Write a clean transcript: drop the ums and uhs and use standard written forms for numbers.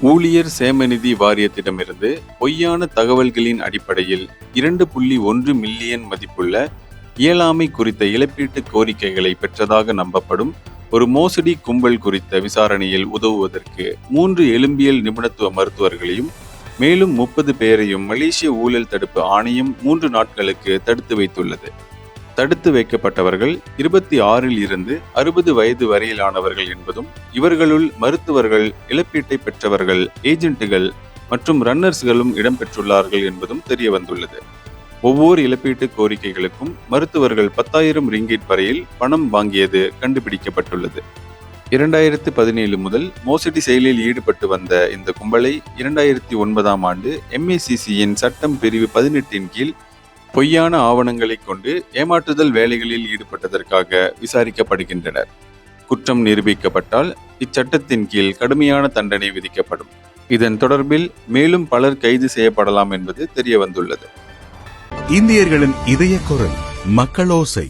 ஊழியர் சேமநிதி வாரியத்திடமிருந்து பொய்யான தகவல்களின் அடிப்படையில் 2.1 மில்லியன் மதிப்புள்ள இயலாமை குறித்த இழப்பீட்டு கோரிக்கைகளை பெற்றதாக நம்பப்படும் ஒரு மோசடி கும்பல் குறித்த விசாரணையில் உதவுவதற்கு 3 எலும்பியல் நிபுணத்துவ மருத்துவர்களையும் மேலும் 30 பேரையும் மலேசிய ஊழல் தடுப்பு ஆணையம் 3 நாட்களுக்கு தடுத்து வைத்துள்ளது. தடுத்து வைக்கப்பட்டவர்கள் 26 இருந்து 60 வயது வரையிலானவர்கள் என்பதும், இவர்களுள் மருத்துவர்கள், இழப்பீட்டை பெற்றவர்கள், ஏஜென்ட்டுகள் மற்றும் ரன்னர்ஸ்களும் இடம்பெற்றுள்ளார்கள் என்பதும் தெரிய வந்துள்ளது. ஒவ்வொரு இழப்பீட்டு கோரிக்கைகளுக்கும் மருத்துவர்கள் 10,000 ரிங்கிட் வரையில் பணம் வாங்கியது கண்டுபிடிக்கப்பட்டுள்ளது. 2017 முதல் மோசடி செயலில் ஈடுபட்டு வந்த இந்த கும்பலை 2009ஆம் ஆண்டு MACCயின் சட்டம் பிரிவு 18 கீழ் பொய்யான ஆவணங்களை கொண்டு ஏமாற்றுதல் வேலைகளில் ஈடுபட்டதற்காக விசாரிக்கப்படுகின்றனர். குற்றம் நிரூபிக்கப்பட்டால் இச்சட்டத்தின் கீழ் கடுமையான தண்டனை விதிக்கப்படும். இதன் தொடர்பில் மேலும் பலர் கைது செய்யப்படலாம் என்பது தெரிய வந்துள்ளது. இந்தியர்களின் இதய குரல் மக்களோசை.